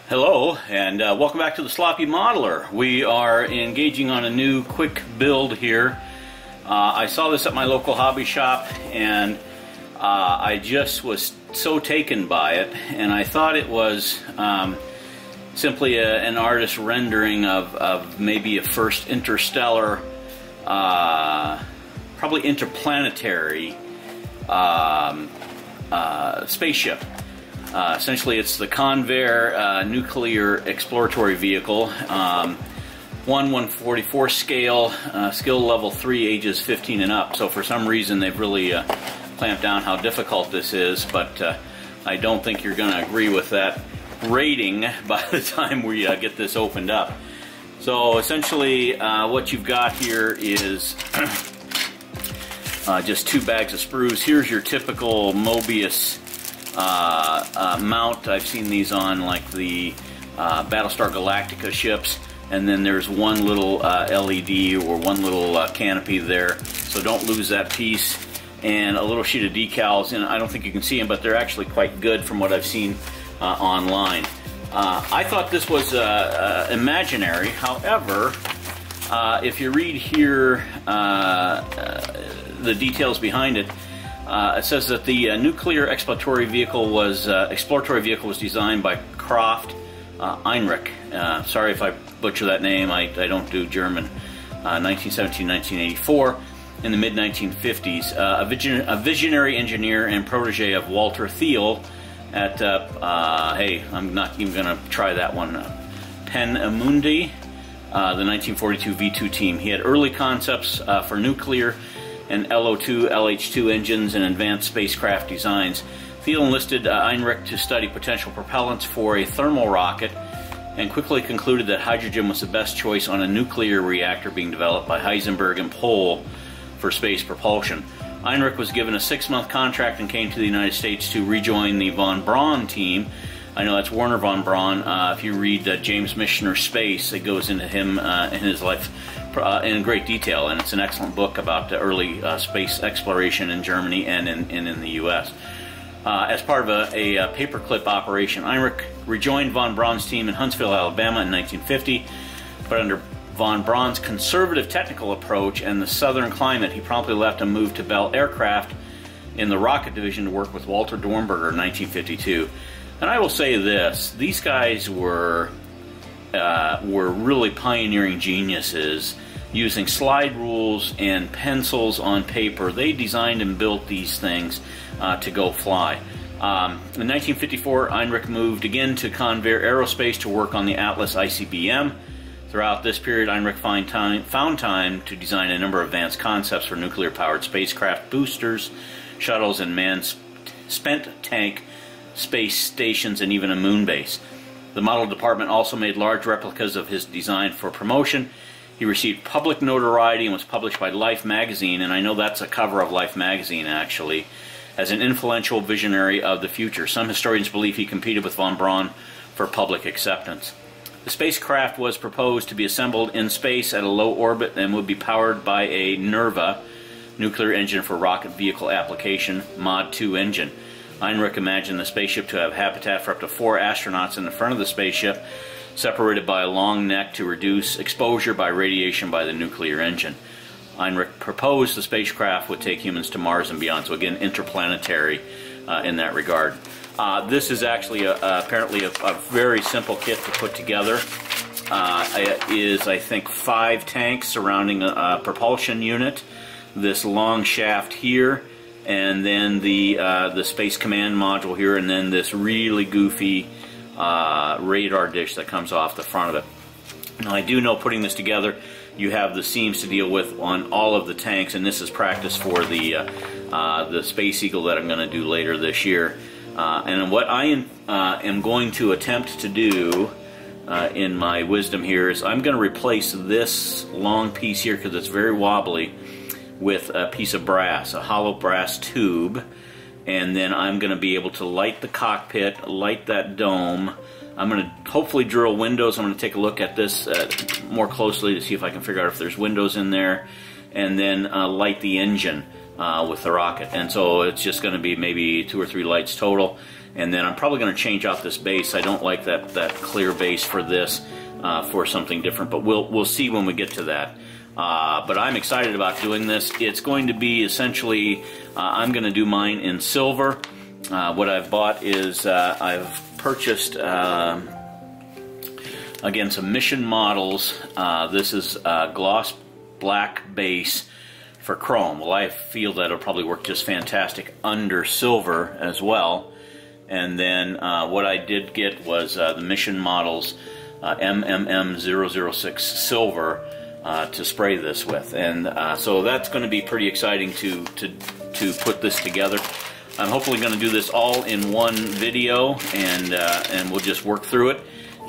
Hello, and welcome back to the Sloppy Modeler. We are engaging on a new quick build here. I saw this at my local hobby shop, and I just was so taken by it, and I thought it was simply an artist's rendering of maybe a first interstellar, probably interplanetary spaceship. Essentially, it's the Convair Nuclear Exploratory Vehicle, 1/144 scale, skill level 3, ages 15 and up. So for some reason, they've really clamped down how difficult this is, but I don't think you're going to agree with that rating by the time we get this opened up. So essentially, what you've got here is just 2 bags of sprues. Here's your typical Moebius mount. I've seen these on like the Battlestar Galactica ships, and then there's one little LED or one little canopy there, so don't lose that piece, and a little sheet of decals, and I don't think you can see them, but they're actually quite good from what I've seen online. I thought this was imaginary. However, if you read here the details behind it, it says that the Nuclear Exploratory Vehicle was designed by Croft Heinrich. Sorry if I butcher that name. I don't do German. 1917-1984. In the mid-1950s, a visionary engineer and protege of Walter Thiel at hey, I'm not even going to try that one. Peenemünde, the 1942 V2 team. He had early concepts for nuclear and LO2, LH2 engines and advanced spacecraft designs. Thiel enlisted Heinrich to study potential propellants for a thermal rocket, and quickly concluded that hydrogen was the best choice on a nuclear reactor being developed by Heisenberg and Pohl for space propulsion. Heinrich was given a 6-month contract and came to the United States to rejoin the von Braun team. I know that's Werner von Braun. If you read James Michener's Space, it goes into him and his life in great detail, and it's an excellent book about the early space exploration in Germany and in the U.S. As part of a paperclip operation, Heinrich rejoined von Braun's team in Huntsville, Alabama in 1950, but under von Braun's conservative technical approach and the southern climate, he promptly left and moved to Bell Aircraft in the rocket division to work with Walter Dornberger in 1952. And I will say this, these guys were really pioneering geniuses. Using slide rules and pencils on paper, they designed and built these things to go fly. In 1954, Heinrich moved again to Convair Aerospace to work on the Atlas ICBM. Throughout this period, Heinrich found time to design a number of advanced concepts for nuclear-powered spacecraft boosters, shuttles, and manned spent tank space stations, and even a moon base. The model department also made large replicas of his design for promotion. He received public notoriety and was published by Life magazine, and I know that's a cover of Life magazine actually, as an influential visionary of the future. Some historians believe he competed with von Braun for public acceptance. The spacecraft was proposed to be assembled in space at a low orbit and would be powered by a NERVA, nuclear engine for rocket vehicle application, Mod 2 engine. Heinrich imagined the spaceship to have habitat for up to 4 astronauts in the front of the spaceship, separated by a long neck to reduce exposure by radiation by the nuclear engine. Heinrich proposed the spacecraft would take humans to Mars and beyond, so again, interplanetary in that regard. This is actually apparently a very simple kit to put together. It is, I think, 5 tanks surrounding a propulsion unit, this long shaft here, and then the Space Command module here, and then this really goofy radar dish that comes off the front of it. Now, I do know putting this together, you have the seams to deal with on all of the tanks, and this is practice for the Space Eagle that I'm going to do later this year. And what I am going to attempt to do in my wisdom here is I'm going to replace this long piece here, because it's very wobbly, with a piece of brass, a hollow brass tube, and then I'm going to be able to light the cockpit, light that dome. I'm going to hopefully drill windows. I'm going to take a look at this more closely to see if I can figure out if there's windows in there, and then light the engine with the rocket. And so it's just going to be maybe 2 or 3 lights total. And then I'm probably going to change out this base. I don't like that clear base for this, for something different, but we'll see when we get to that. But I'm excited about doing this. It's going to be essentially, I'm going to do mine in silver. What I've bought is I've purchased, again, some mission models. This is a gloss black base for chrome. Well, I feel that it'll probably work just fantastic under silver as well. And then what I did get was the mission models MMM006 silver to spray this with, and so that's going to be pretty exciting to put this together. I'm hopefully going to do this all in one video, and we'll just work through it.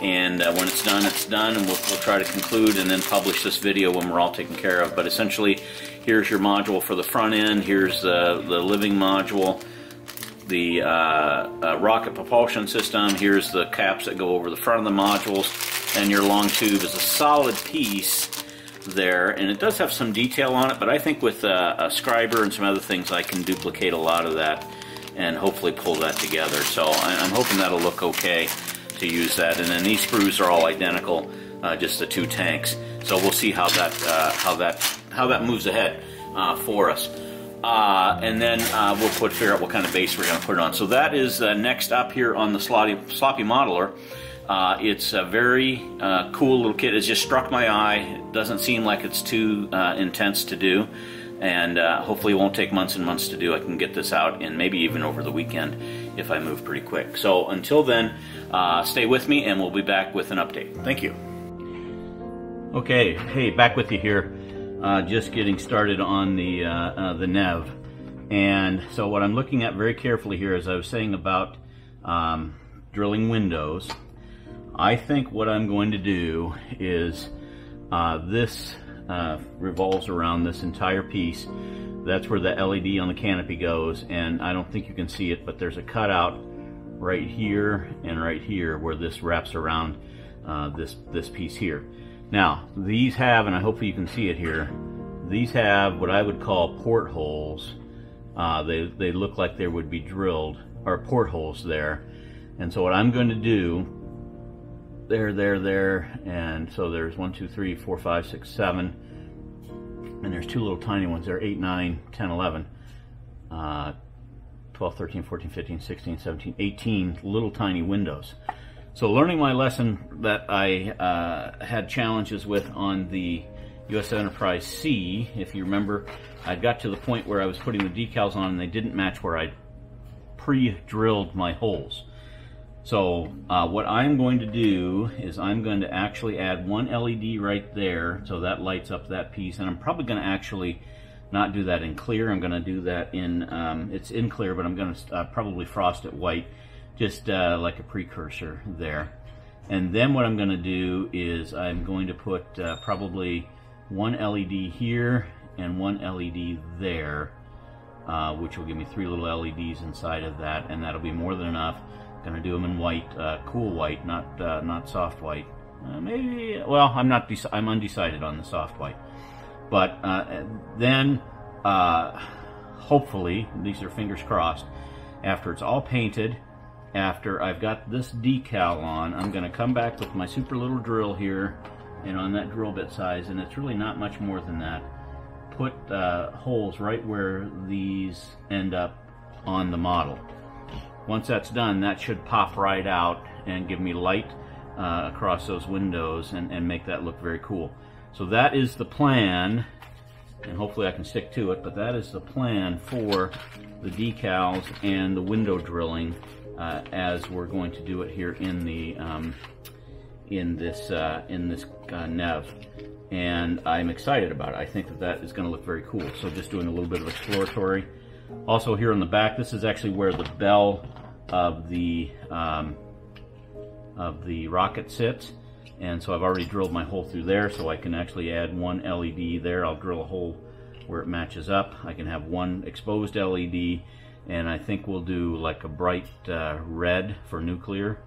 And when it's done, and we'll try to conclude and then publish this video when we're all taken care of. But essentially, here's your module for the front end. Here's the living module, the rocket propulsion system. Here's the caps that go over the front of the modules, and your long tube is a solid piece there, and it does have some detail on it, but I think with a scriber and some other things I can duplicate a lot of that and hopefully pull that together. So I'm hoping that'll look okay to use that. And then these screws are all identical, just the 2 tanks. So we'll see how that moves ahead for us. And then we'll figure out what kind of base we're going to put it on. So that is next up here on the sloppy modeler. It's a very cool little kit. It's just struck my eye. It doesn't seem like it's too intense to do, and hopefully it won't take months and months to do. I can get this out, and maybe even over the weekend if I move pretty quick. So until then, stay with me, and we'll be back with an update. Thank you. Okay, hey, back with you here. Just getting started on the NEV. And so what I'm looking at very carefully here, as I was saying about drilling windows, I think what I'm going to do is this revolves around this entire piece. That's where the LED on the canopy goes, and I don't think you can see it, but there's a cutout right here and right here where this wraps around this piece here. Now, these have, and I hope you can see it here, these have what I would call portholes. They look like they would be drilled, or portholes there. And so what I'm going to do, there, and so there's 1, 2, 3, 4, 5, 6, 7, and there's 2 little tiny ones there, 8, 9, 10, 11, 12, 13, 14, 15, 16, 17, 18 little tiny windows. So learning my lesson that I had challenges with on the US Enterprise C, if you remember, I got to the point where I was putting the decals on and they didn't match where I pre-drilled my holes. So what I'm going to do is I'm going to actually add 1 LED right there, so that lights up that piece, and I'm probably going to actually not do that in clear. I'm going to do that in, it's in clear, but I'm going to probably frost it white, just like a precursor there. And then what I'm going to do is I'm going to put probably 1 LED here and 1 LED there, which will give me 3 little LEDs inside of that, and that'll be more than enough. Going to do them in white, cool white, not soft white. Maybe, well, I'm undecided on the soft white. But then, hopefully, these are fingers crossed, after it's all painted, after I've got this decal on, I'm going to come back with my super little drill here, and on that drill bit size, and it's really not much more than that, put holes right where these end up on the model. Once that's done, that should pop right out and give me light across those windows and make that look very cool. So that is the plan, and hopefully I can stick to it, but that is the plan for the decals and the window drilling as we're going to do it here in the in this NEV. And I'm excited about it. I think that that is going to look very cool. So just doing a little bit of exploratory. Also here on the back, this is actually where the bell of the rocket sits, And so I've already drilled my hole through there, so I can actually add one LED there. I'll drill a hole where it matches up. I can have one exposed LED, and I think we'll do like a bright red for nuclear.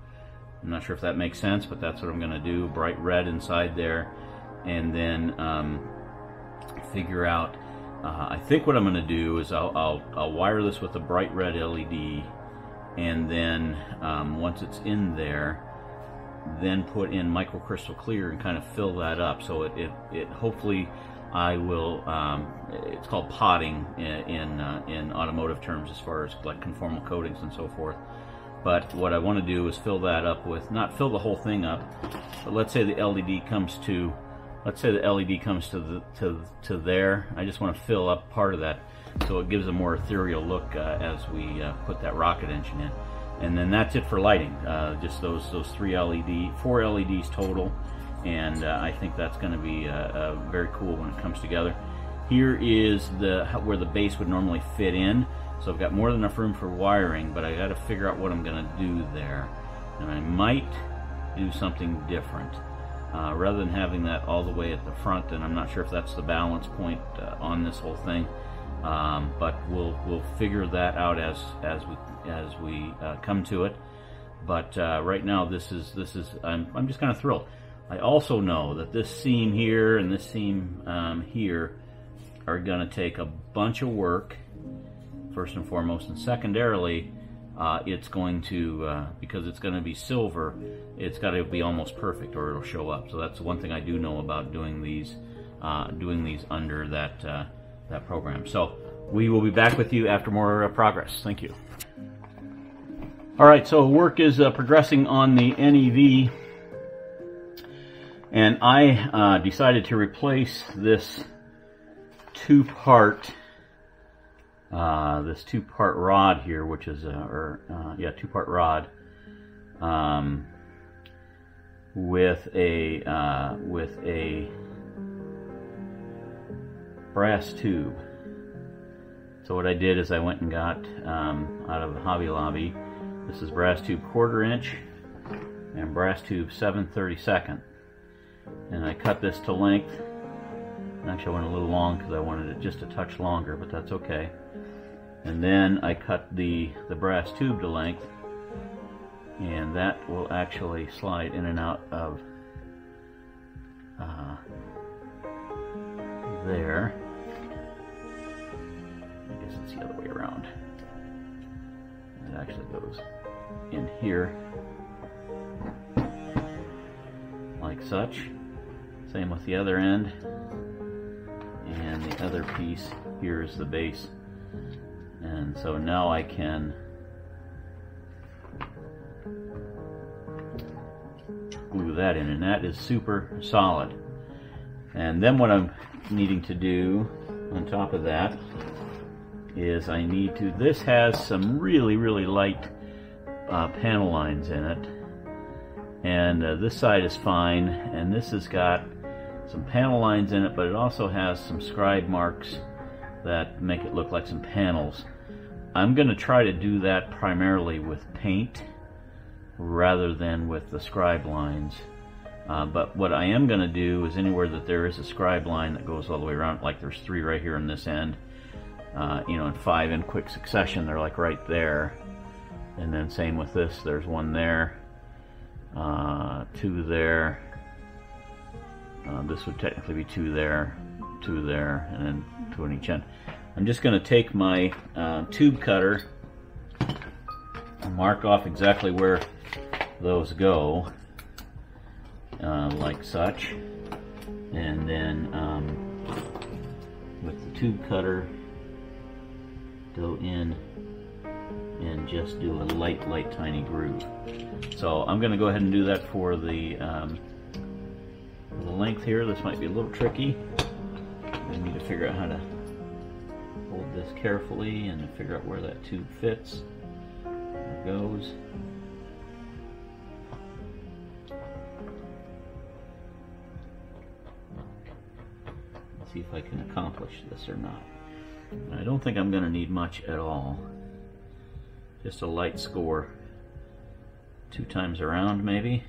I'm not sure if that makes sense, but that's what I'm going to do, bright red inside there. And then figure out, I think what I'm going to do is I'll wire this with a bright red LED, and then once it's in there, then put in microcrystal clear and kind of fill that up. So it hopefully I will, it's called potting in automotive terms as far as like conformal coatings and so forth. But what I want to do is fill that up with, not fill the whole thing up, but let's say the LED comes to, to there. I just want to fill up part of that so it gives a more ethereal look as we put that rocket engine in. And then that's it for lighting, just those four LEDs total, and I think that's going to be very cool when it comes together. Here is where the base would normally fit in, so I've got more than enough room for wiring, but I got to figure out what I'm going to do there. And I might do something different. Rather than having that all the way at the front, and I'm not sure if that's the balance point on this whole thing, but we'll figure that out as we come to it. But right now, this is I'm just kind of thrilled. I also know that this seam here and this seam here are going to take a bunch of work, first and foremost, and secondarily, it's going to, because it's going to be silver, it's got to be almost perfect or it'll show up. So that's one thing I do know about doing these under that program. So we will be back with you after more progress. Thank you. All right, so work is progressing on the NEV, and I decided to replace this two-part rod here, which is two-part rod, with a brass tube. So what I did is I went and got out of Hobby Lobby. This is brass tube 1/4 inch and brass tube 7/32, and I cut this to length. Actually, I went a little long because I wanted it just a touch longer, but that's okay. And then I cut the brass tube to length, and that will actually slide in and out of there. I guess it's the other way around. It actually goes in here, like such. Same with the other end. And the other piece here is the base. And so now I can glue that in, and that is super solid. And then what I'm needing to do on top of that is I need to, this has some really light panel lines in it, and this side is fine, and this has got some panel lines in it, but it also has some scribe marks that make it look like some panels. I'm going to try to do that primarily with paint rather than with the scribe lines. But what I am going to do is anywhere that there is a scribe line that goes all the way around, like there's 3 right here on this end, and 5 in quick succession, they're like right there. And then same with this, there's 1 there, 2 there. This would technically be 2 there, 2 there, and then 2 on each end. I'm just going to take my tube cutter and mark off exactly where those go, like such, and then with the tube cutter go in and just do a light tiny groove. So I'm going to go ahead and do that for the length here. This might be a little tricky. I need to figure out how to hold this carefully and figure out where that tube fits. There it goes. Let's see if I can accomplish this or not. I don't think I'm going to need much at all. Just a light score. 2 times around maybe.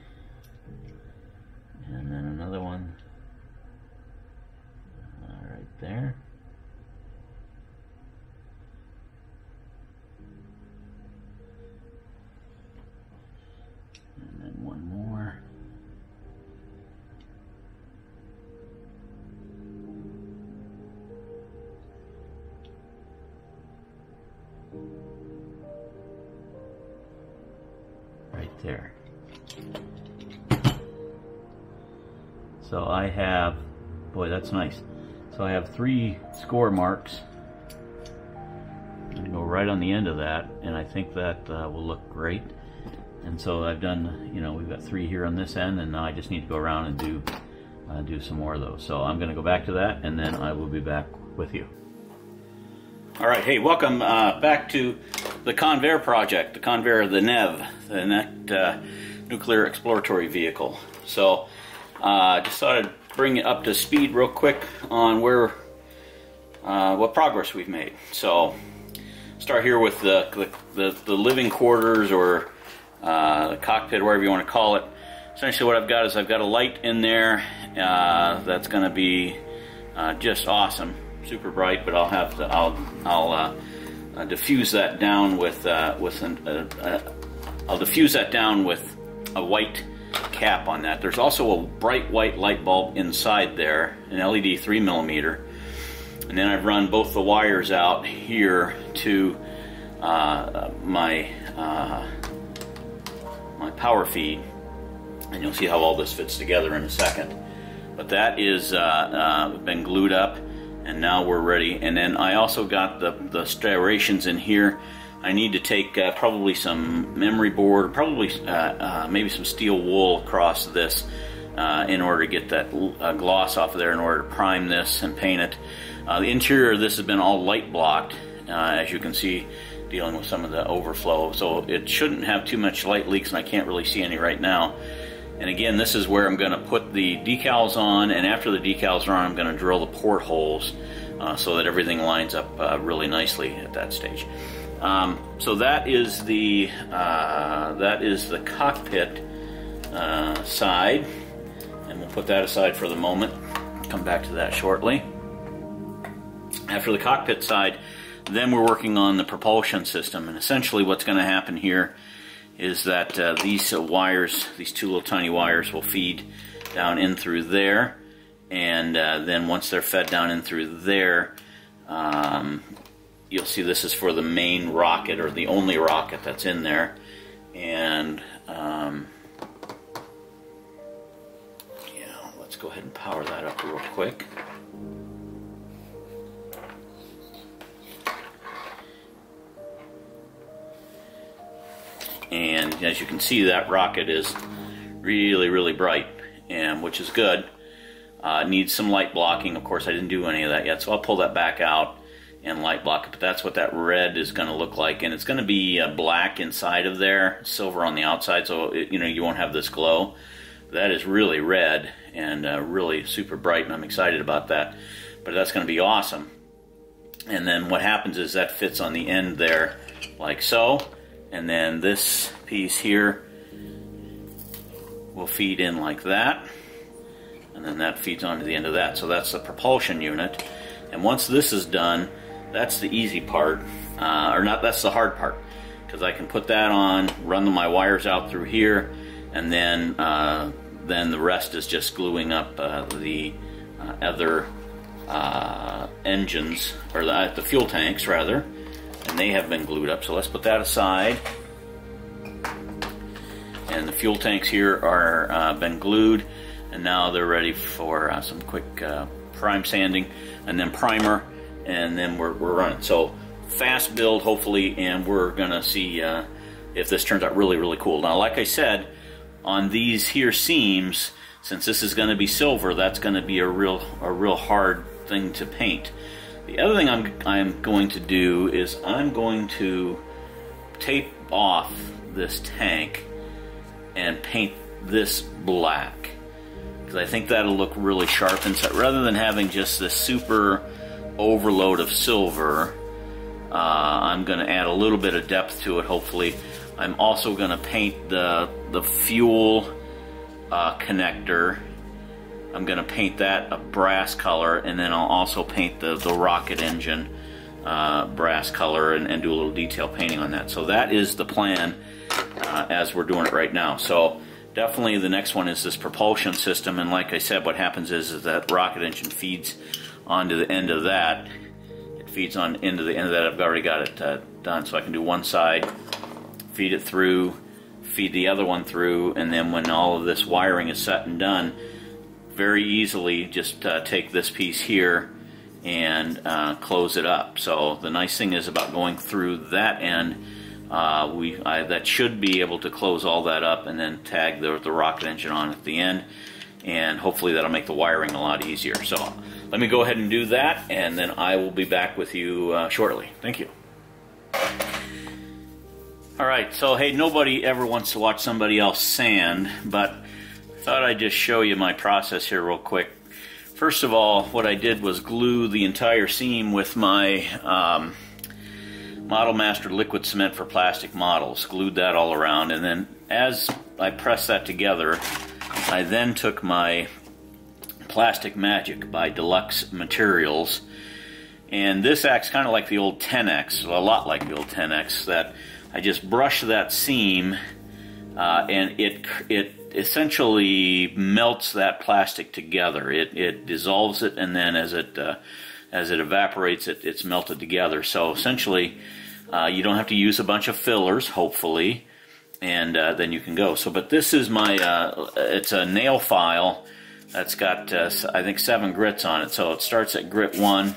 there. So I have, boy, that's nice. So I have 3 score marks. I go right on the end of that, and I think that will look great. And so I've done, you know, we've got 3 here on this end, and now I just need to go around and do some more of those. So I'm going to go back to that, and then I will be back with you. All right, hey, welcome back to the Convair project, the Convair, the NEV, the Nuclear Exploratory Vehicle. So just thought I'd bring you up to speed real quick on where what progress we've made. So start here with the living quarters, or the cockpit, whatever you want to call it. Essentially what I've got is I've got a light in there that's going to be just awesome, super bright, but I'll diffuse that down with I'll diffuse that down with a white cap on that. There's also a bright white light bulb inside there, an LED 3mm, and then I've run both the wires out here to my power feed, and you'll see how all this fits together in a second. But that is been glued up, and now we're ready. And then I also got the striations in here. I need to take probably some memory board, probably maybe some steel wool across this in order to get that gloss off of there, in order to prime this and paint it. The interior of this has been all light blocked, as you can see, dealing with some of the overflow, so it shouldn't have too much light leaks, and I can't really see any right now. And again, this is where I'm going to put the decals on, and after the decals are on, I'm going to drill the portholes so that everything lines up really nicely at that stage. So that is the cockpit side, and we'll put that aside for the moment. Come back to that shortly. After the cockpit side, then we're working on the propulsion system, and essentially what's going to happen here is that these wires, these 2 little tiny wires, will feed down in through there, and then once they're fed down in through there, you'll see this is for the main rocket, or the only rocket that's in there. And yeah, let's go ahead and power that up real quick. And as you can see, that rocket is really, really bright, and which is good. Needs some light blocking. Of course, I didn't do any of that yet, so I'll pull that back out and light block it. But that's what that red is going to look like, and it's going to be black inside of there, silver on the outside, so you won't have this glow. That is really red and really super bright, and I'm excited about that. But that's going to be awesome. And then what happens is that fits on the end there, like so. And then this piece here will feed in like that, and then that feeds onto the end of that. So that's the propulsion unit. And once this is done, that's the easy part, or not, that's the hard part, because I can put that on, run my wires out through here, and then the rest is just gluing up the other engines, or the fuel tanks rather. And they have been glued up, so let's put that aside. And the fuel tanks here are been glued, and now they're ready for some quick prime sanding, and then primer, and then we're running. So fast build, hopefully, and we're gonna see if this turns out really, really cool. Now, like I said, on these here seams, since this is going to be silver, that's going to be a real hard thing to paint. The other thing I'm going to do is I'm going to tape off this tank and paint this black, because I think that'll look really sharp inside, rather than having just this super overload of silver. I'm going to add a little bit of depth to it, hopefully. I'm also going to paint the fuel connector. I'm going to paint that a brass color, and then I'll also paint the rocket engine brass color, and do a little detail painting on that. So that is the plan as we're doing it right now. So definitely the next one is this propulsion system, and like I said, what happens is that rocket engine feeds onto the end of that. It feeds on into the end of that. I've already got it done, so I can do one side, feed it through, feed the other one through, and then when all of this wiring is set and done, very easily just take this piece here and close it up. So the nice thing is about going through that end, that should be able to close all that up and then tag the rocket engine on at the end, and hopefully that'll make the wiring a lot easier. So let me go ahead and do that, and then I will be back with you shortly. Thank you. Alright, so hey, nobody ever wants to watch somebody else sand, but I thought I'd just show you my process here real quick. First of all, what I did was glue the entire seam with my Model Master liquid cement for plastic models. Glued that all around, and then as I pressed that together, I then took my Plastic Magic by Deluxe Materials, and this acts kind of like the old 10X, a lot like the old 10X, that I just brush that seam and it essentially melts that plastic together. It dissolves it, and then as it evaporates, it's melted together. So essentially, you don't have to use a bunch of fillers, hopefully, and then you can go. So, but this is my, it's a nail file that's got, I think, 7 grits on it. So it starts at grit 1,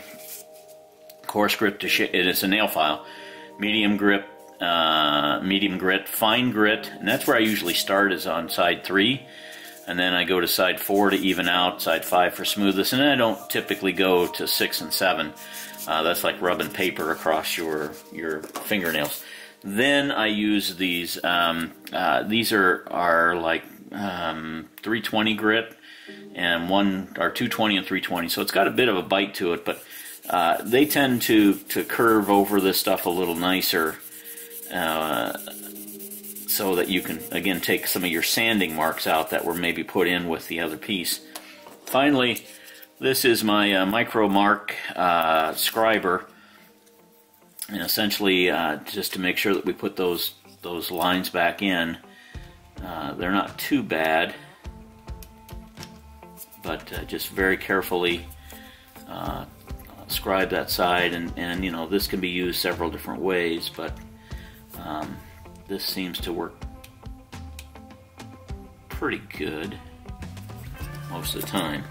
coarse grit to it is a nail file, medium grit, fine grit, and that's where I usually start, is on side 3, and then I go to side 4 to even out, side 5 for smoothness, and then I don't typically go to 6 and 7. That's like rubbing paper across your fingernails. Then I use these. These are like 320 grit, and 220 and 320. So it's got a bit of a bite to it, but they tend to curve over this stuff a little nicer, so that you can again take some of your sanding marks out that were maybe put in with the other piece. Finally, this is my micro mark scriber, and essentially just to make sure that we put those lines back in. They're not too bad, but just very carefully scribe that side, and you know, this can be used several different ways, but this seems to work pretty good most of the time.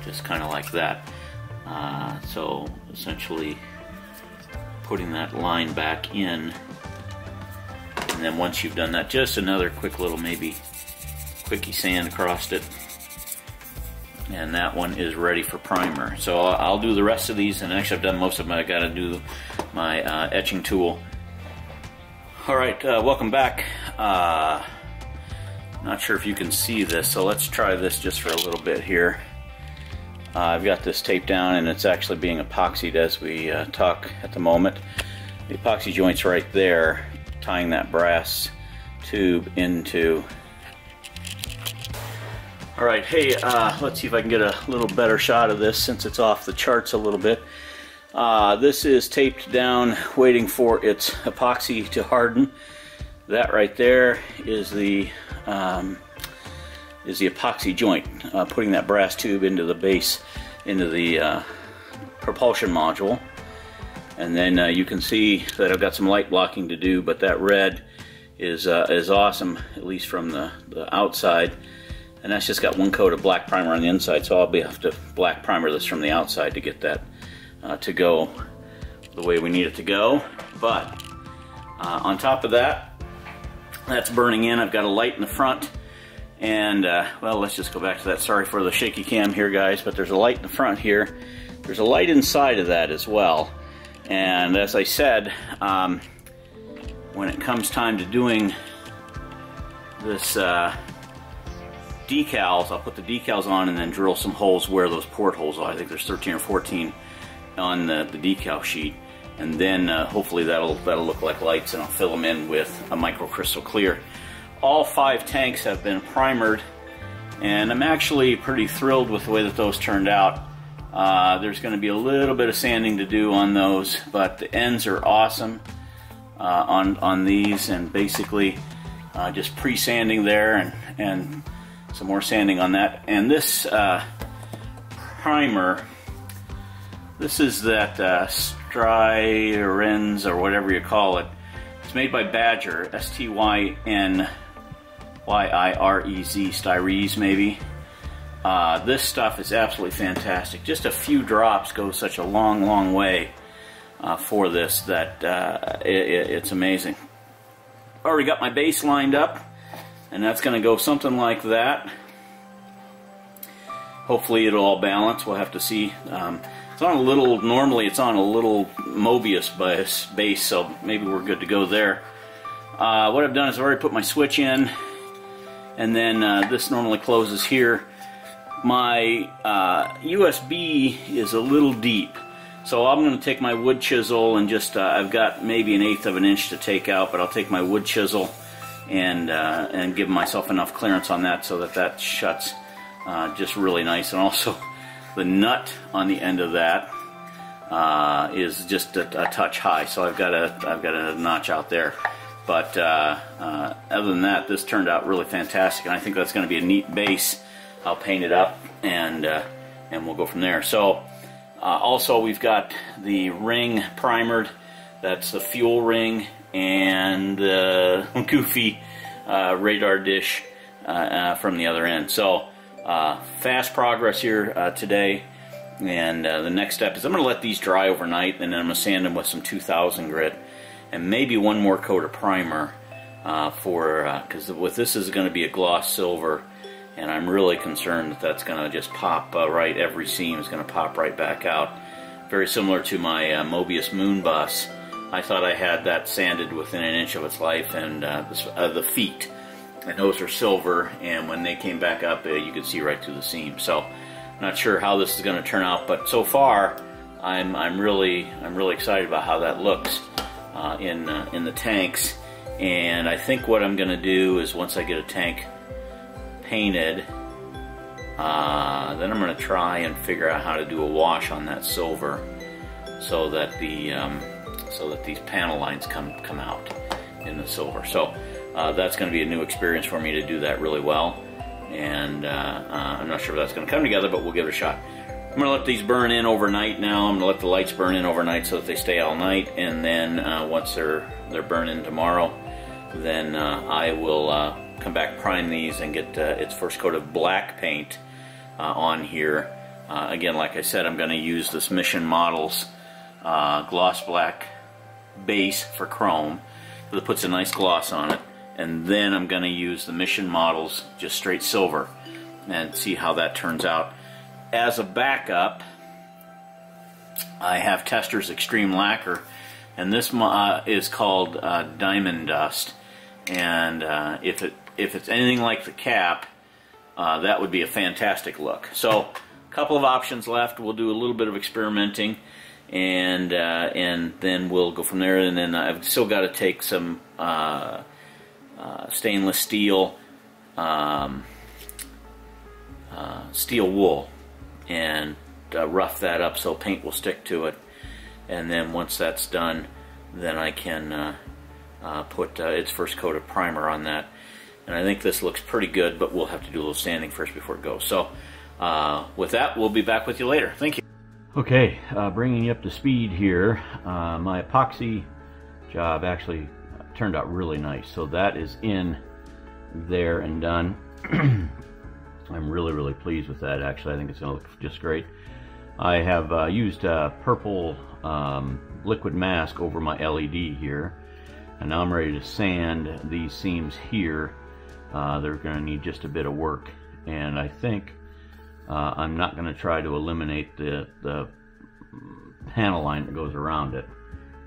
Just kind of like that. So essentially putting that line back in, and then once you've done that, just another quick little maybe quickie sand across it, and that one is ready for primer. So I'll do the rest of these, and actually I've done most of them. I got to do my etching tool. Alright, welcome back. Not sure if you can see this, so let's try this just for a little bit here. I've got this taped down, and it's actually being epoxied as we talk at the moment. The epoxy joint's right there, tying that brass tube into. Alright, hey, let's see if I can get a little better shot of this since it's off the charts a little bit. This is taped down, waiting for its epoxy to harden. That right there is the epoxy joint, putting that brass tube into the base, into the propulsion module. And then you can see that I've got some light blocking to do, but that red is awesome, at least from the outside. And that's just got one coat of black primer on the inside, so I'll have to black primer this from the outside to get that to go the way we need it to go. But on top of that, that's burning in. I've got a light in the front, and well, let's just go back to that. Sorry for the shaky cam here, guys, but there's a light in the front here. There's a light inside of that as well. And as I said, when it comes time to doing this decals, I'll put the decals on and then drill some holes where those portholes are. I think there's 13 or 14 on the decal sheet, and then hopefully that'll look like lights, and I'll fill them in with a microcrystal clear. All 5 tanks have been primered, and I'm actually pretty thrilled with the way that those turned out. There's going to be a little bit of sanding to do on those, but the ends are awesome on these, and basically just pre-sanding there and some more sanding on that. And this primer, This is that Styrens, or whatever you call it. It's made by Badger, S-T-Y-N-Y-I-R-E-Z, Styrese maybe. This stuff is absolutely fantastic. Just a few drops go such a long, long way for this that it's amazing. Already got my base lined up, and that's going to go something like that. Hopefully it'll all balance. We'll have to see. It's on a little, normally it's on a little Moebius base, so maybe we're good to go there. What I've done is I've already put my switch in, and then this normally closes here. My USB is a little deep, so I'm going to take my wood chisel and just, I've got maybe 1/8 of an inch to take out, but I'll take my wood chisel and give myself enough clearance on that so that that shuts just really nice. And also the nut on the end of that is just a touch high, so I've got a notch out there. But other than that, this turned out really fantastic, and I think that's going to be a neat base. I'll paint it up, and we'll go from there. So also we've got the ring primered. That's the fuel ring and the goofy radar dish from the other end. So fast progress here today, and the next step is I'm going to let these dry overnight, and then I'm going to sand them with some 2000 grit and maybe one more coat of primer because with this is going to be a gloss silver, and I'm really concerned that that's going to just pop right, every seam is going to pop right back out. Very similar to my Moebius moon bus. I thought I had that sanded within 1 inch of its life, and the feet, and those are silver, and when they came back up, you could see right through the seam. So, not sure how this is going to turn out, but so far, I'm really excited about how that looks in the tanks. And I think what I'm going to do is, once I get a tank painted, then I'm going to try and figure out how to do a wash on that silver, so that these panel lines come out in the silver. So that's going to be a new experience for me to do that really well, and I'm not sure if that's going to come together, but we'll give it a shot. I'm going to let these burn in overnight now. I'm going to let the lights burn in overnight so that they stay all night, and then once they're burning tomorrow, then I will come back, prime these, and get its first coat of black paint on here. Again, like I said, I'm going to use this Mission Models gloss black base for chrome, because it puts a nice gloss on it, and then I'm going to use the Mission Models just straight silver and see how that turns out. As a backup, I have Tester's Extreme Lacquer, and this is called Diamond Dust, and if it's anything like the cap, that would be a fantastic look. So a couple of options left. We'll do a little bit of experimenting, and then we'll go from there. And then I've still got to take some stainless steel steel wool and rough that up so paint will stick to it. And then once that's done, then I can put its first coat of primer on that. And I think this looks pretty good, but we'll have to do a little sanding first before it goes. So with that, we'll be back with you later. Thank you. Okay, bringing you up to speed here. My epoxy job actually turned out really nice. So that is in there and done. I'm really pleased with that. Actually, I think it's going to look just great. I have used purple liquid mask over my LED here, and now I'm ready to sand these seams here. They're going to need just a bit of work, and I think I'm not going to try to eliminate the panel line that goes around it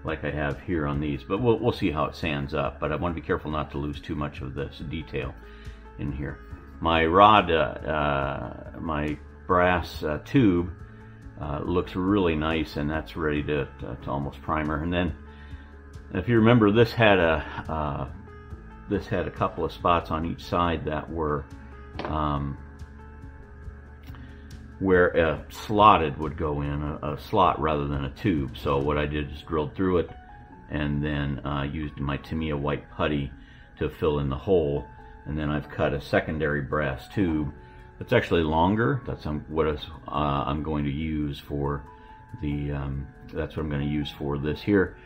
like I have here on these, but we'll see how it sands up. But I want to be careful not to lose too much of this detail in here. My rod, my brass tube looks really nice, and that's ready to almost primer. And then, if you remember, this had a couple of spots on each side that were where a slotted would go in, a slot rather than a tube. So what I did is drilled through it, and then used my Tamiya white putty to fill in the hole. And then I've cut a secondary brass tube that's actually longer. That's what I'm going to use for that's what I'm going to use for this here,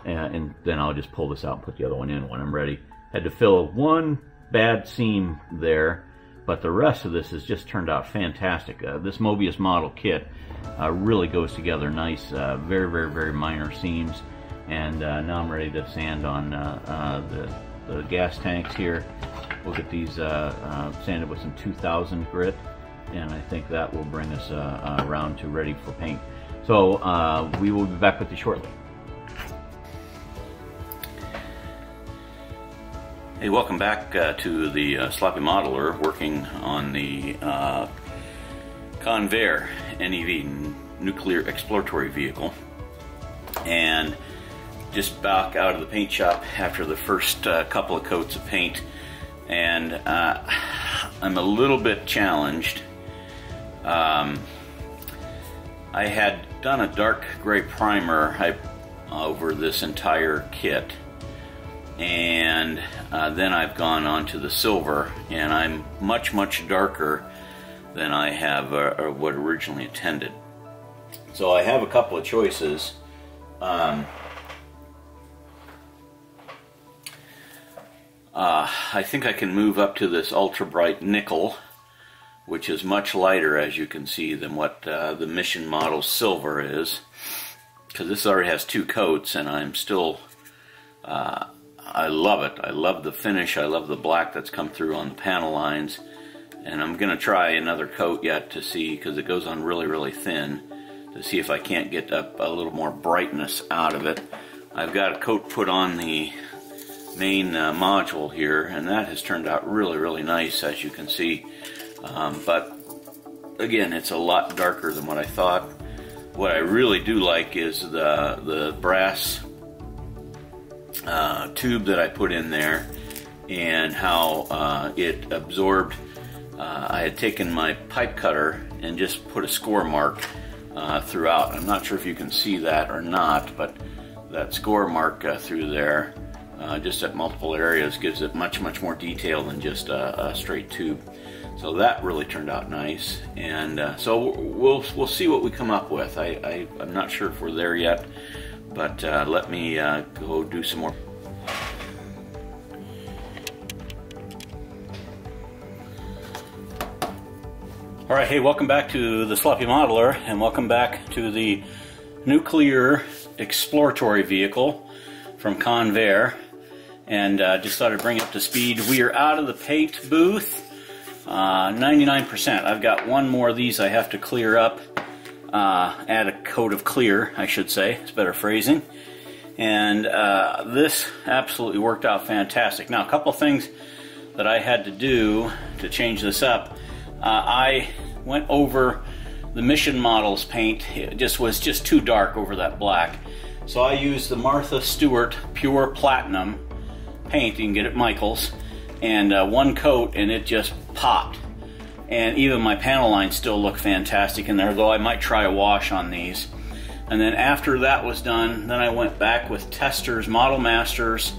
and then I'll just pull this out and put the other one in when I'm ready. Had to fill one bad seam there, but the rest of this has just turned out fantastic. This Moebius model kit really goes together nice, very, very, very minor seams. And now I'm ready to sand on the gas tanks here. We'll get these sanded with some 2000 grit, and I think that will bring us around to ready for paint. So we will be back with you shortly. Hey, welcome back to the Sloppy Modeler, working on the Convair NEV, Nuclear Exploratory Vehicle. And just back out of the paint shop after the first couple of coats of paint, and I'm a little bit challenged. I had done a dark gray primer over this entire kit, and then I've gone on to the silver, and I'm much, much darker than I have what originally intended. So I have a couple of choices. I think I can move up to this ultra bright nickel, which is much lighter, as you can see, than what the Mission Model Silver is, because this already has 2 coats, and I'm still, I love it. I love the finish. I love the black that's come through on the panel lines, and I'm going to try another coat yet to see, because it goes on really, really thin, to see if I can't get up a little more brightness out of it. I've got a coat put on the main module here, and that has turned out really, really nice, as you can see. But again, it's a lot darker than what I thought. What I really do like is the brass tube that I put in there, and how it absorbed. I had taken my pipe cutter and just put a score mark throughout. I'm not sure if you can see that or not, but that score mark through there, just at multiple areas, gives it much, much more detail than just a straight tube. So that really turned out nice, and so we'll see what we come up with. I'm not sure if we're there yet, but let me go do some more. All right, hey, welcome back to the Sloppy Modeler, and welcome back to the Nuclear Exploratory Vehicle from Convair. And just thought I'd bring it up to speed. We are out of the paint booth, 99%. I've got one more of these I have to clear up, add a coat of clear, I should say. It's better phrasing. And this absolutely worked out fantastic. Now, a couple things that I had to do to change this up. I went over the Mission Models paint. It was just too dark over that black. So I used the Martha Stewart Pure Platinum paint. You can get it at Michael's, and one coat, and it just popped. And even my panel lines still look fantastic in there, though I might try a wash on these. And then after that was done, then I went back with Testors Model Masters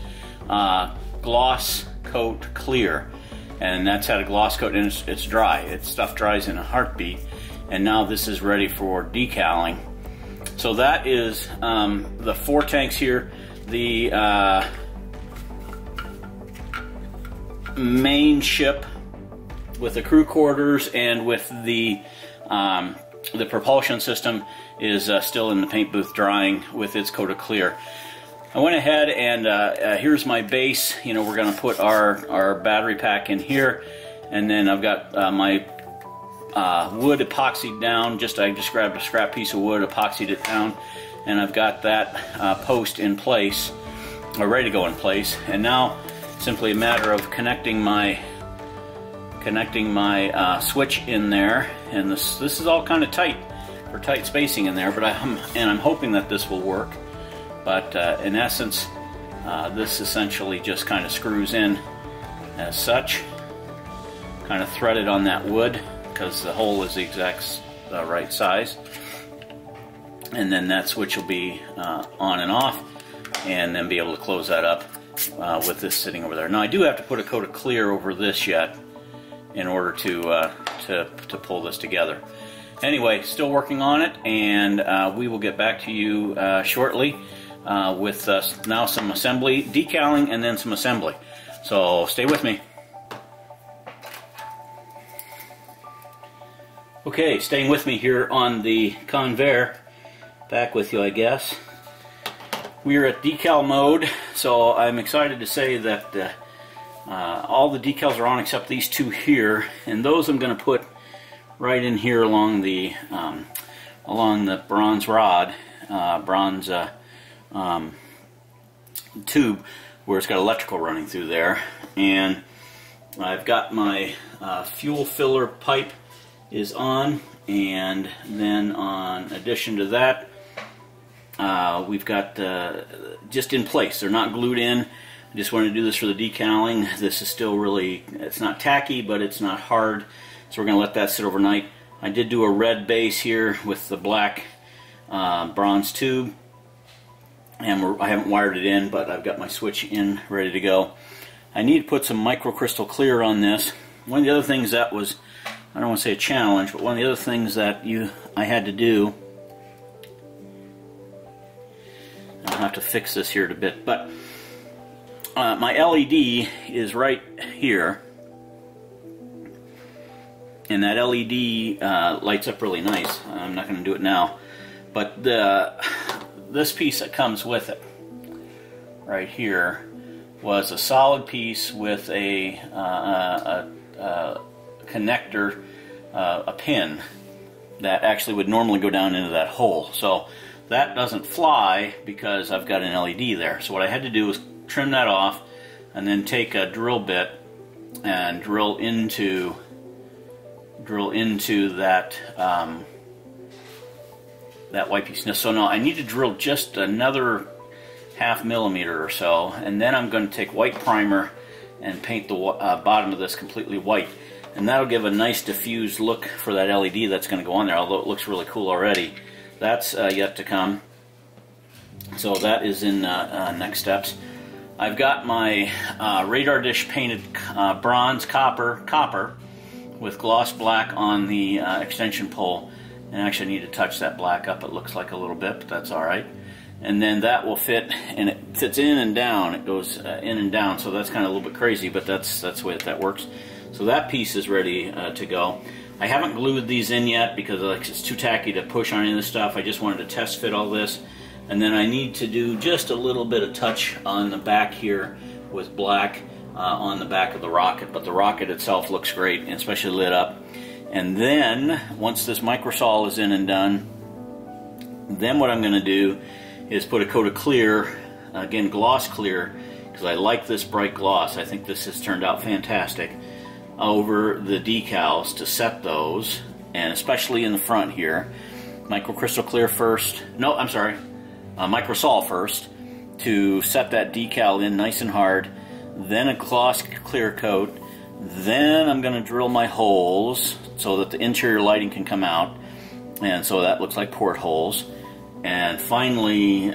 Gloss Coat Clear, and that's had a gloss coat, and it's dry. Stuff dries in a heartbeat. And now this is ready for decaling. So that is the 4 tanks here. The main ship with the crew quarters and with the propulsion system is still in the paint booth drying with its coat of clear. I went ahead and here's my base. You know, we're going to put our battery pack in here, and then I've got my wood epoxied down. I just grabbed a scrap piece of wood, epoxied it down, and I've got that post in place, or ready to go in place. And now simply a matter of connecting my switch in there, and this is all kind of tight for tight spacing in there, but I'm hoping that this will work. But in essence, this essentially just kind of screws in as such, kind of threaded on that wood, because the hole is the exact right size. And then that switch will be on and off, and then be able to close that up with this sitting over there. Now I do have to put a coat of clear over this yet in order to pull this together. Anyway, still working on it, and we will get back to you shortly with now some assembly, decaling, and then some assembly. So stay with me. Okay, staying with me here on the Convair. Back with you, I guess. We are at decal mode, so I'm excited to say that all the decals are on except these two here, and those I'm going to put right in here along the bronze rod, tube where it's got electrical running through there. And I've got my fuel filler pipe is on, and then on addition to that, we've got just in place. They're not glued in. I just wanted to do this for the decaling. This is still really, it's not tacky, but it's not hard, so we're going to let that sit overnight. I did do a red base here with the black bronze tube, and I haven't wired it in, but I've got my switch in ready to go. I need to put some microcrystal clear on this. One of the other things that was, I don't want to say a challenge, but one of the other things that I had to do, I'll have to fix this here in a bit, but my LED is right here, and that LED lights up really nice. I'm not going to do it now, but this piece that comes with it right here was a solid piece with a connector, a pin that actually would normally go down into that hole. So that doesn't fly because I've got an LED there. So what I had to do was trim that off and then take a drill bit and drill into that that white piece. So now I need to drill just another ½ millimeter or so, and then I'm going to take white primer and paint the bottom of this completely white, and that'll give a nice diffused look for that LED that's going to go on there, although it looks really cool already. That's yet to come, so that is in next steps. I've got my radar dish painted bronze copper with gloss black on the extension pole, and actually I need to touch that black up. It looks like a little bit, but that's alright. And then that will fit, and it fits in and down. It goes in and down, so that's kind of a little bit crazy, but that's the way that works. So that piece is ready to go. I haven't glued these in yet because it's too tacky to push on any of this stuff. I just wanted to test fit all this. And then I need to do just a little bit of touch on the back here with black on the back of the rocket. But the rocket itself looks great, and especially lit up. And then, once this microsol is in and done, then what I'm going to do is put a coat of clear, again gloss clear, because I like this bright gloss. I think this has turned out fantastic, over the decals to set those, and especially in the front here. Microcrystal clear first, no, I'm sorry, microsol first to set that decal in nice and hard, then a gloss clear coat, then I'm going to drill my holes so that the interior lighting can come out, and so that looks like portholes, and finally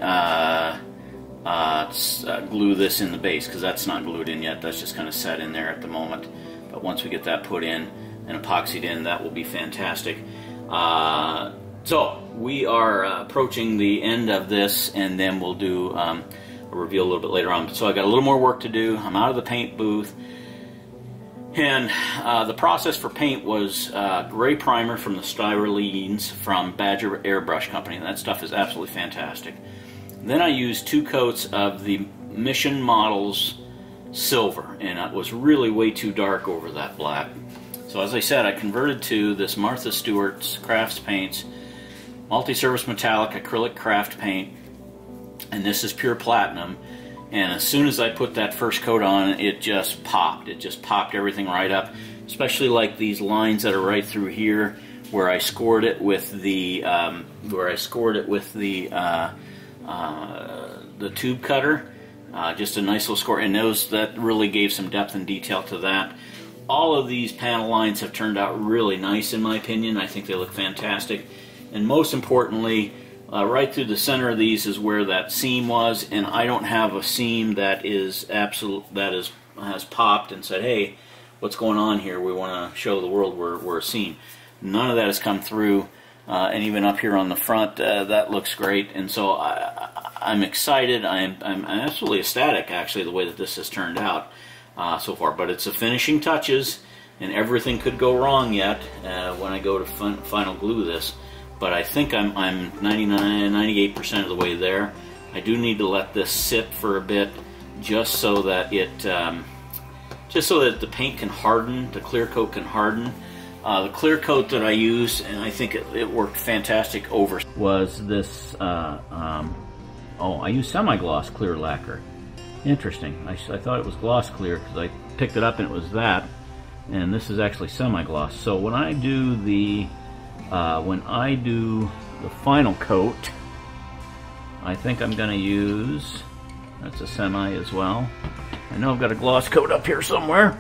glue this in the base, because that's not glued in yet. That's just kind of set in there at the moment, but once we get that put in and epoxied in, that will be fantastic. So we are approaching the end of this, and then we'll do a reveal a little bit later on. So I got a little more work to do. I'm out of the paint booth, and the process for paint was gray primer from the Styrolines from Badger Airbrush Company. That stuff is absolutely fantastic. Then I used 2 coats of the Mission Models silver, and it was really way too dark over that black. So as I said, I converted to this Martha Stewart's Crafts Paints multi-surface metallic acrylic craft paint, and this is pure platinum. And as soon as I put that first coat on, it just popped. It just popped everything right up, especially like these lines that are right through here, where I scored it with the tube cutter. Just a nice little score, and that really gave some depth and detail to that. All of these panel lines have turned out really nice in my opinion. I think they look fantastic. And most importantly, right through the center of these is where that seam was, and I don't have a seam that has popped and said, hey, what's going on here? We want to show the world we're a seam. None of that has come through, and even up here on the front, that looks great. And so I'm excited. I'm absolutely ecstatic, actually, the way that this has turned out so far. But it's the finishing touches, and everything could go wrong yet when I go to final glue this. But I think I'm 98% of the way there. I do need to let this sit for a bit, just so that the paint can harden, the clear coat can harden. The clear coat that I used, and I think it worked fantastic over, was this, I used semi-gloss clear lacquer. Interesting. I thought it was gloss clear because I picked it up and it was that, and this is actually semi-gloss. So when I do the final coat, I think I'm going to use, that's a semi as well. I know I've got a gloss coat up here somewhere.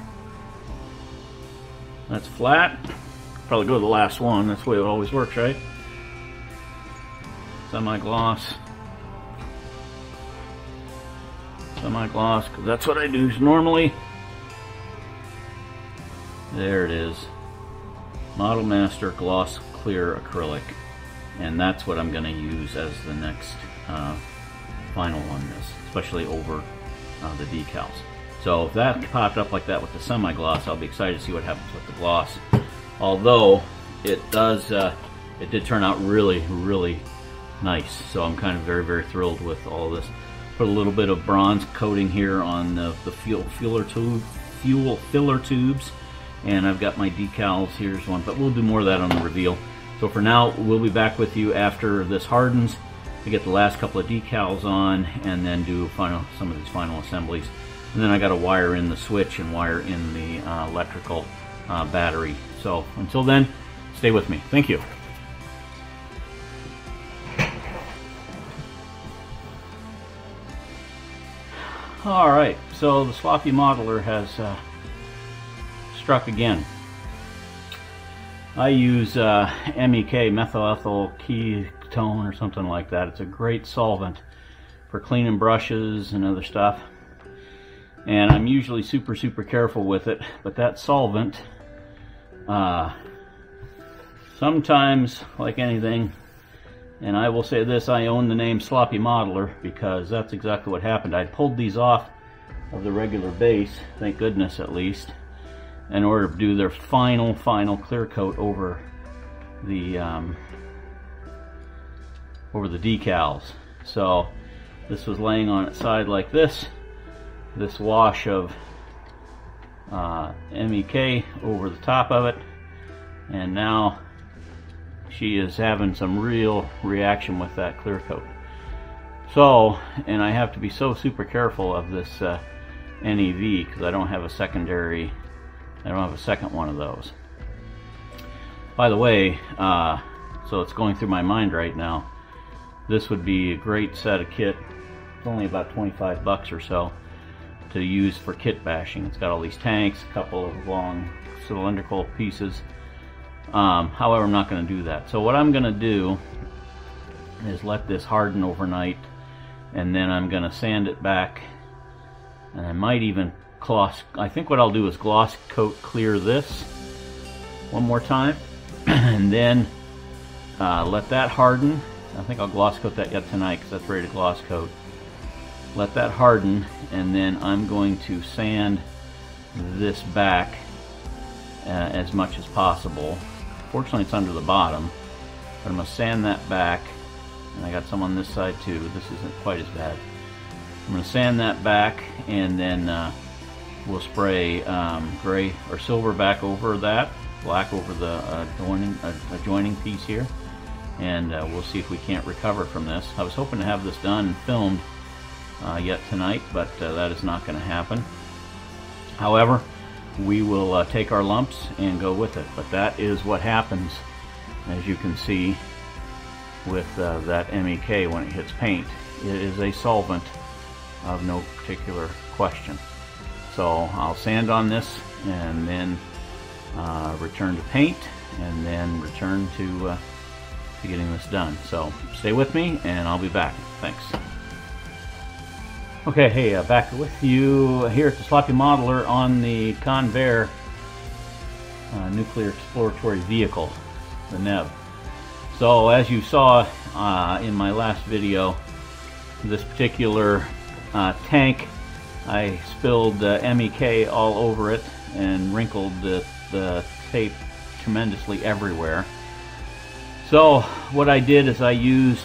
That's flat. Probably go to the last one. That's the way it always works, right? Semi-gloss. Semi-gloss, because that's what I do normally. There it is. Model Master Gloss Clear Acrylic. And that's what I'm going to use as the next final on this, especially over the decals. So if that popped up like that with the semi-gloss, I'll be excited to see what happens with the gloss. Although it did turn out really, really nice. So I'm kind of very, very thrilled with all of this. Put a little bit of bronze coating here on the fuel filler tubes, and I've got my decals. Here's one, but we'll do more of that on the reveal. So for now, we'll be back with you after this hardens to get the last couple of decals on, and then do some of these final assemblies. And then I got to wire in the switch and wire in the electrical battery. So until then, stay with me. Thank you. All right, so the sloppy modeler has struck again. I use MEK, methyl ethyl ketone or something like that. It's a great solvent for cleaning brushes and other stuff. And I'm usually super, super careful with it, but that solvent, sometimes, like anything, and I will say this, I own the name Sloppy Modeler because that's exactly what happened. I pulled these off of the regular base, thank goodness at least, in order to do their final clear coat over the decals. So this was laying on its side like this wash of MEK over the top of it, and now she is having some real reaction with that clear coat. So, and I have to be so super careful of this NEV because I don't have a second one of those. By the way, so it's going through my mind right now, this would be a great set of kit. It's only about 25 bucks or so to use for kit bashing. It's got all these tanks, a couple of long cylindrical pieces. However, I'm not going to do that. So what I'm going to do is let this harden overnight, and then I'm going to sand it back, and I might even I think what I'll do is gloss coat clear this one more time, and then let that harden. I think I'll gloss coat that yet tonight because that's ready to gloss coat. Let that harden, and then I'm going to sand this back as much as possible. Fortunately, it's under the bottom, but I'm going to sand that back, and I got some on this side too. This isn't quite as bad. I'm going to sand that back, and then we'll spray gray or silver back over that, black over the adjoining piece here, and we'll see if we can't recover from this. I was hoping to have this done and filmed yet tonight, but that is not going to happen. However, we will take our lumps and go with it. But that is what happens, as you can see, with that MEK when it hits paint. It is a solvent of no particular question. So I'll sand on this and then return to paint, and then return to getting this done. So stay with me and I'll be back. Thanks. Okay, hey, back with you here at the Sloppy Modeler on the Convair Nuclear Exploratory Vehicle. the NEV. So as you saw in my last video, this particular tank, I spilled MEK all over it and wrinkled the tape tremendously everywhere. So what I did is I used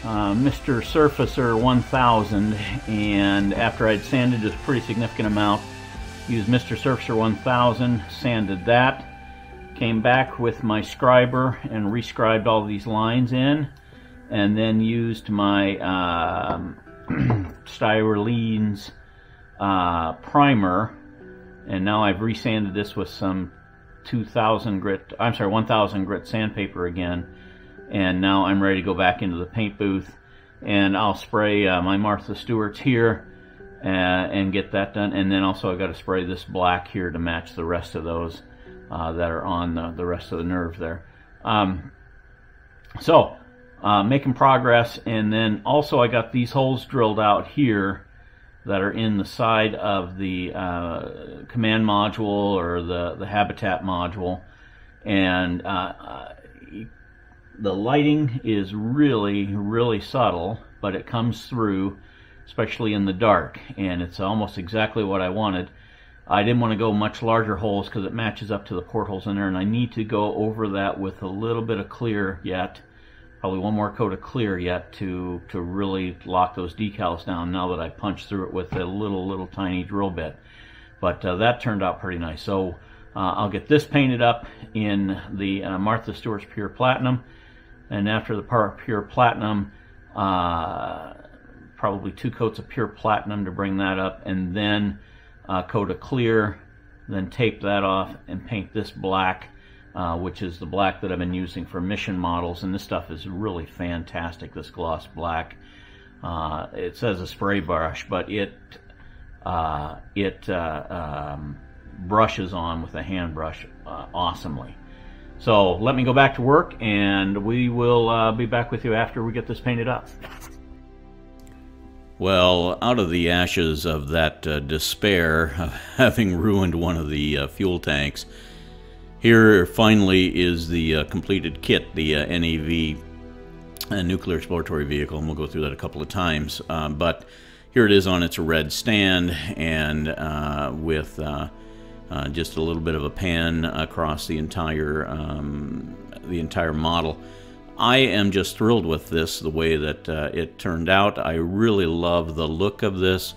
Mr. Surfacer 1000, and after I'd sanded a pretty significant amount, used Mr. Surfacer 1000, sanded that, came back with my scriber and rescribed all these lines in, and then used my Styrolene's primer, and now I've resanded this with some 1000 grit sandpaper again, and now I'm ready to go back into the paint booth, and I'll spray my Martha Stewart's here and get that done. And then also I got to spray this black here to match the rest of those that are on the rest of the nerve there. Making progress. And then also I got these holes drilled out here that are in the side of the command module or the habitat module, and the lighting is really subtle, but it comes through, especially in the dark, and it's almost exactly what I wanted. I didn't want to go much larger holes because it matches up to the portholes in there, and I need to go over that with a little bit of clear yet, probably one more coat of clear yet, to really lock those decals down now that I punched through it with a little tiny drill bit. But that turned out pretty nice. So I'll get this painted up in the Martha Stewart's Pure Platinum, and after the Pure Platinum, probably 2 coats of Pure Platinum to bring that up, and then a coat of clear, then tape that off and paint this black, which is the black that I've been using for mission models, and this stuff is really fantastic, this gloss black. It says a spray brush, but it brushes on with a hand brush awesomely. So let me go back to work, and we will be back with you after we get this painted up. Well, out of the ashes of that despair of having ruined one of the fuel tanks, here finally is the completed kit, the NEV, Nuclear Exploratory Vehicle, and we'll go through that a couple of times. But here it is on its red stand, and with just a little bit of a pan across the entire model. I am just thrilled with this, the way that it turned out. I really love the look of this.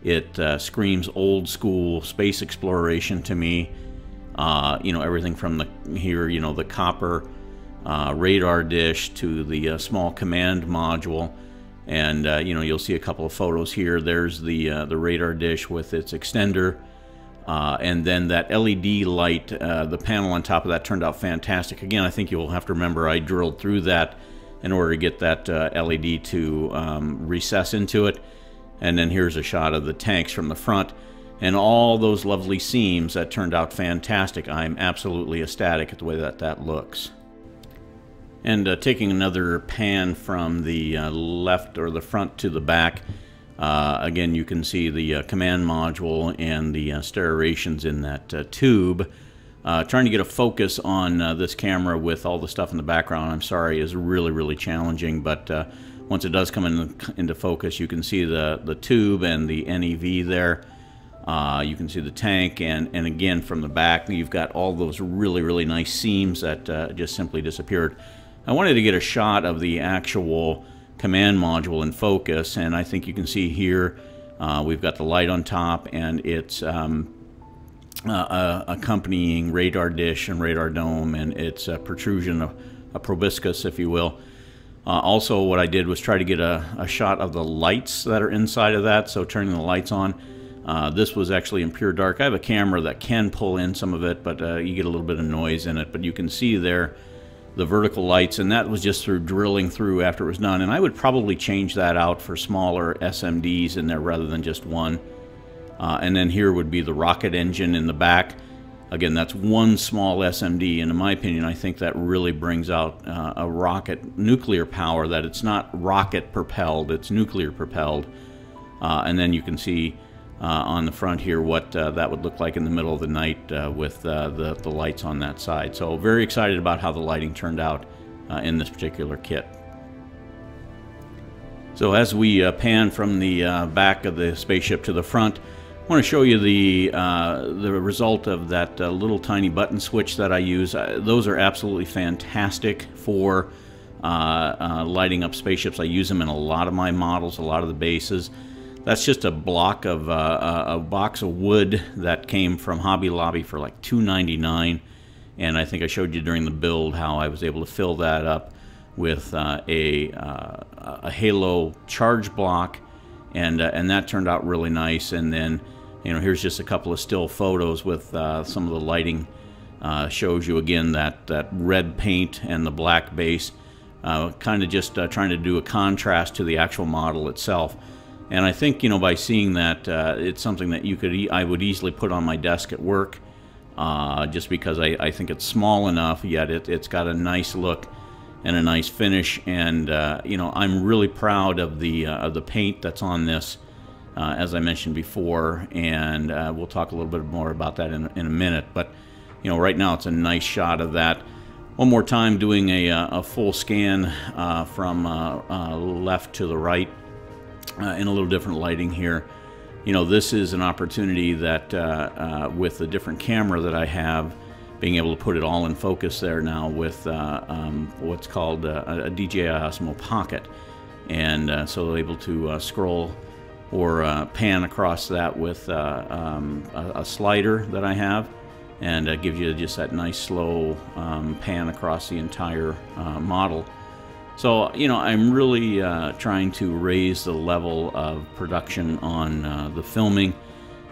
It screams old school space exploration to me. You know, everything from the copper radar dish to the small command module, and you'll see a couple of photos here. There's the radar dish with its extender, and then that LED light, the panel on top of that turned out fantastic. Again, I think you'll have to remember I drilled through that in order to get that LED to recess into it. And then here's a shot of the tanks from the front, and all those lovely seams. That turned out fantastic. I'm absolutely ecstatic at the way that looks. And taking another pan from the left or the front to the back, again, you can see the command module and the sterrations in that tube. Trying to get a focus on this camera with all the stuff in the background, I'm sorry, is really challenging, but once it does come into focus, you can see the tube and the NEV there. You can see the tank, and again from the back you've got all those really nice seams that just simply disappeared. I wanted to get a shot of the actual command module in focus, and I think you can see here we've got the light on top, and its accompanying radar dish and radar dome, and its protrusion, a proboscis, if you will. Also, what I did was try to get a shot of the lights that are inside of that, so turning the lights on. This was actually in pure dark. I have a camera that can pull in some of it, but you get a little bit of noise in it. But you can see there the vertical lights, and that was just through drilling through after it was done. And I would probably change that out for smaller SMDs in there rather than just one. And then here would be the rocket engine in the back. Again, that's one small SMD, and in my opinion, I think that really brings out a rocket nuclear power, that it's not rocket propelled, it's nuclear propelled. And then you can see on the front here what that would look like in the middle of the night with the lights on that side. So very excited about how the lighting turned out in this particular kit. So as we pan from the back of the spaceship to the front, I want to show you the result of that little tiny button switch that I use. Those are absolutely fantastic for lighting up spaceships. I use them in a lot of my models, a lot of the bases. That's just a block of a box of wood that came from Hobby Lobby for like $2.99, and I think I showed you during the build how I was able to fill that up with a halo charge block, and that turned out really nice. And then, you know, here's just a couple of still photos with some of the lighting. Shows you again that red paint and the black base, kind of just trying to do a contrast to the actual model itself. And I think, you know, by seeing that, it's something that I would easily put on my desk at work, just because I think it's small enough, yet it's got a nice look and a nice finish. And you know, I'm really proud of the paint that's on this, as I mentioned before, and we'll talk a little bit more about that in a minute. But you know, right now it's a nice shot of that. One more time, doing a full scan from left to the right. In a little different lighting here. You know, this is an opportunity that with the different camera that I have, being able to put it all in focus there now with what's called a DJI Osmo Pocket, and so they're able to scroll or pan across that with a slider that I have, and gives you just that nice slow pan across the entire model. So, you know, I'm really trying to raise the level of production on the filming,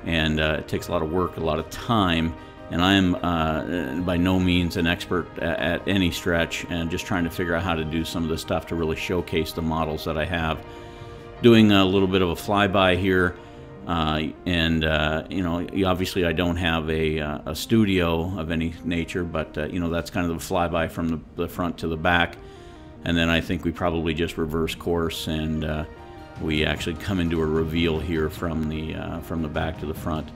and it takes a lot of work, a lot of time, and I am by no means an expert at any stretch, and just trying to figure out how to do some of this stuff to really showcase the models that I have. Doing a little bit of a flyby here, and you know, obviously I don't have a studio of any nature, but you know, that's kind of the flyby from the front to the back. And then I think we probably just reverse course, and we actually come into a reveal here from the back to the front.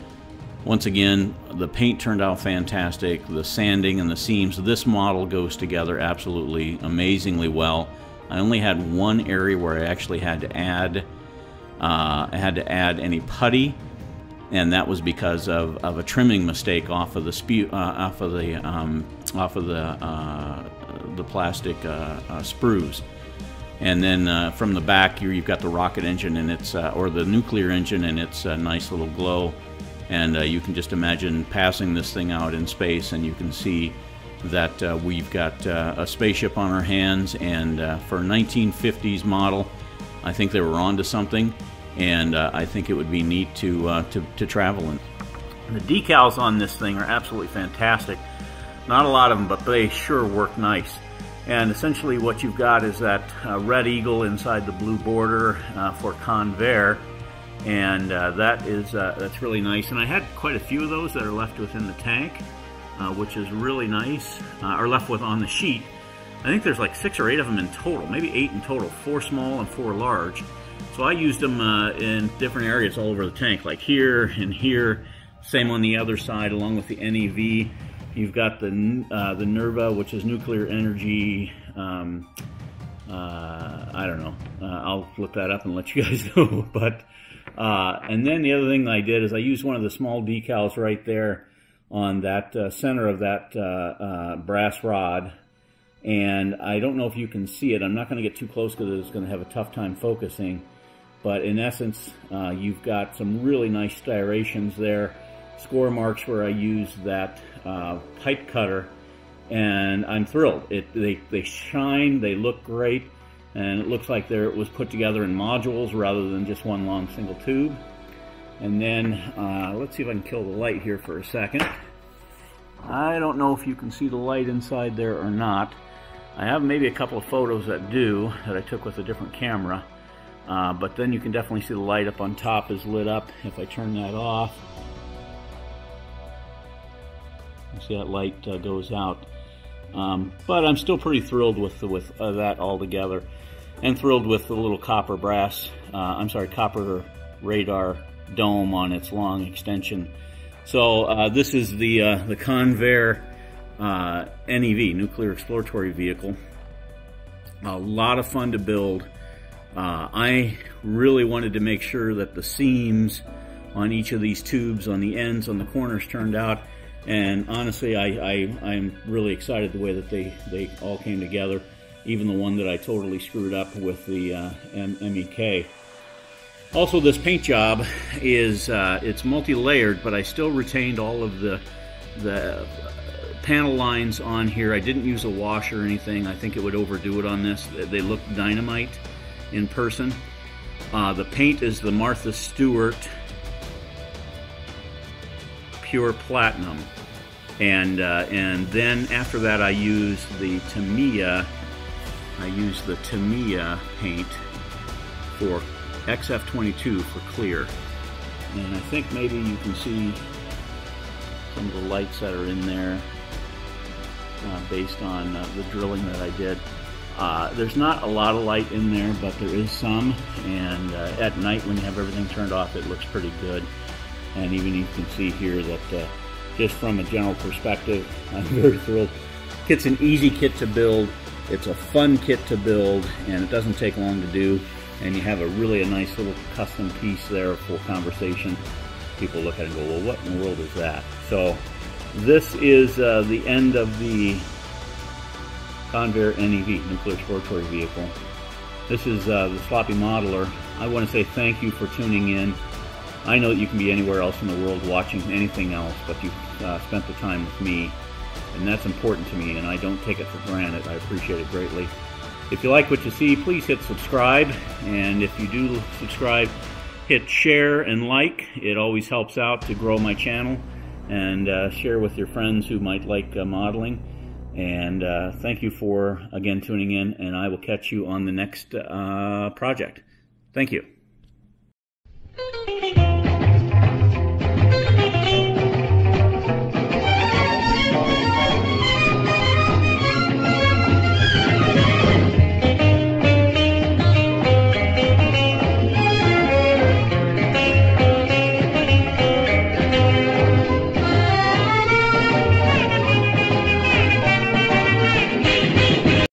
Once again, the paint turned out fantastic. The sanding and the seams, this model goes together absolutely amazingly well. I only had one area where I actually had to add any putty, and that was because of a trimming mistake off of the the plastic sprues. And then from the back here, you've got the rocket engine and its or the nuclear engine and its nice little glow, and you can just imagine passing this thing out in space, and you can see that we've got a spaceship on our hands. And for a 1950s model, I think they were onto something, and I think it would be neat to travel in. The decals on this thing are absolutely fantastic. Not a lot of them, but they sure work nice. And essentially what you've got is that red eagle inside the blue border for Convair, and that's really nice. And I had quite a few of those that are left within the tank, which is really nice, or left with on the sheet. I think there's like 6 or 8 of them in total, maybe 8 in total, 4 small and 4 large. So I used them in different areas all over the tank, like here and here. Same on the other side, along with the NEV. You've got the NEV, which is nuclear energy. I don't know. I'll look that up and let you guys know. But and then the other thing that I did is I used one of the small decals right there on that center of that brass rod. And I don't know if you can see it. I'm not going to get too close because it's going to have a tough time focusing. But in essence, you've got some really nice striations there. Score marks where I used that pipe cutter, and I'm thrilled. They shine, they look great, and it looks like it was put together in modules rather than just one long single tube. And then let's see if I can kill the light here for a second. I don't know if you can see the light inside there or not. I have maybe a couple of photos that I took with a different camera, but then you can definitely see the light up on top is lit up. If I turn that off, see that light goes out, but I'm still pretty thrilled with that altogether, and thrilled with the little copper radar dome on its long extension. So this is the Convair NEV, Nuclear Exploratory Vehicle. A lot of fun to build. I really wanted to make sure that the seams on each of these tubes, on the ends, on the corners, turned out. And honestly, I'm really excited the way that they all came together. Even the one that I totally screwed up with the MEK. Also, this paint job is it's multi-layered, but I still retained all of the panel lines on here. I didn't use a wash or anything. I think it would overdo it on this. They look dynamite in person. The paint is the Martha Stewart Pure Platinum, and then after that I used the Tamiya. Paint for XF22 for clear, and I think maybe you can see some of the lights that are in there based on the drilling that I did. There's not a lot of light in there, but there is some, and at night when you have everything turned off, it looks pretty good. And even you can see here that just from a general perspective, I'm very thrilled. Kit's an easy kit to build. It's a fun kit to build, and it doesn't take long to do. And you have a nice little custom piece there for conversation. People look at it and go, well, what in the world is that? So this is the end of the Convair NEV, Nuclear Exploratory Vehicle. This is the Sloppy Modeler. I want to say thank you for tuning in. I know that you can be anywhere else in the world watching anything else, but you've spent the time with me, and that's important to me, and I don't take it for granted. I appreciate it greatly. If you like what you see, please hit subscribe, and if you do subscribe, hit share and like. It always helps out to grow my channel, and share with your friends who might like modeling. And thank you for, again, tuning in, and I will catch you on the next project. Thank you.